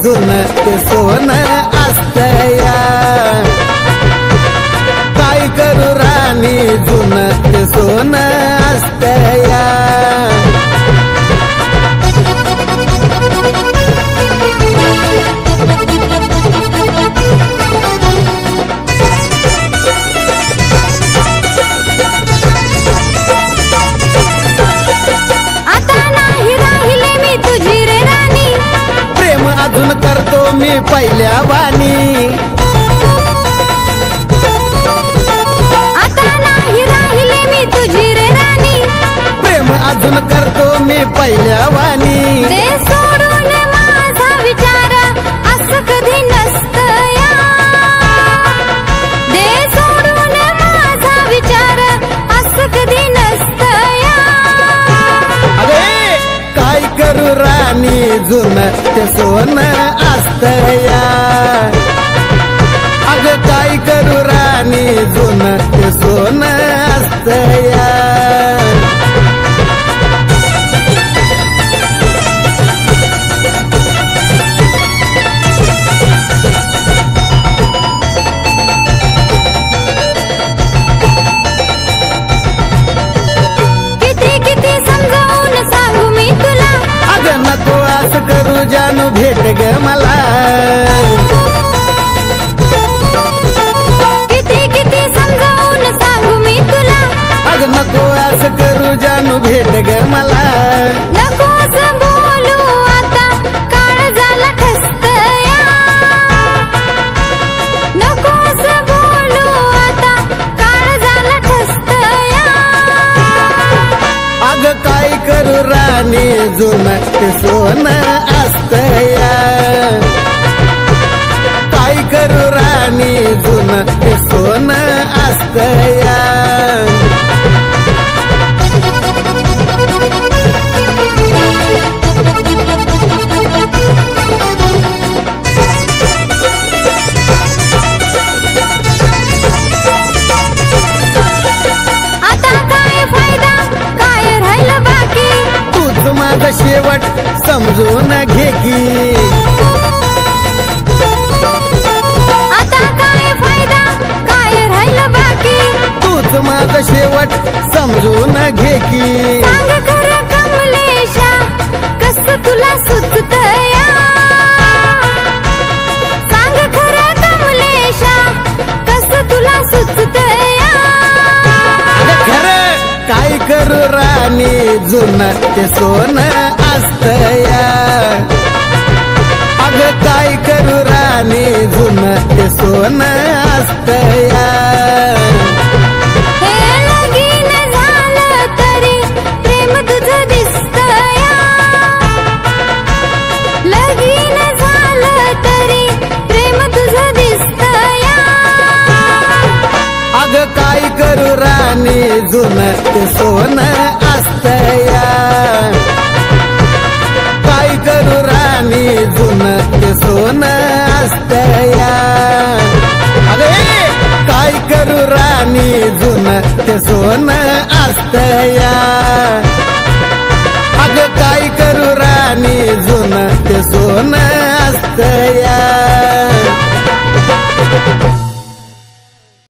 जुनं ते सोनं असतया। काय करू राणी जुनं ते सोनं असतया। अजून करतो मी पहिल्या वाणी। आता नाही राहिले मी तुझी रे राणी। प्रेम अजून करतो मी पहिल्या वाणी। दे सोडून माझा विचार असं कधी नसतया। दे सोडून माझा विचार असं कधी नसतया। अरे काय करू राणी जुनं ते सोनं असतया। अग काय करू राणी जुनं ते सोनं असतया। नको असं करू जानू भेट ग मला। किती किती समजावून सांगू मी तुला। अग नको असं करू जानू भेट ग मला। नको असं बोलू आता काळ झाला ठसतया। नको असं बोलू आता काळ झाला ठसतया। अग काय करू राणी जुनं ते सोनं असतया। काय करू राणी जुनं ते सोनं असतया। आता काय फायदा काय राहिलं बाकी। तूच माझं शेवट समजून घे की। आता काय फायदा काय राहिलं बाकी। तूच माझं शेवट समजून घे की। सांग खरं कमलेशा कसं तुला सुचतया। सांग खरं कमलेशा कसं तुला सुचतया। खरं काय करू राणी जुनं ते सोनं असतया। अग काय करू राणी जुनं ते सोनं असतया। हे लगीन झालं तरी प्रेम तुझं दिसतया। लगीन झालं तरी प्रेम तुझं दिसतया। अग काय करू राणी जुनं ते सोनं असतया। काय करू राणी जुनं ते सोनं असतया। अरे काय करू राणी जुनं ते सोनं असतया। अग काय करू राणी जुनं ते सोनं असतया।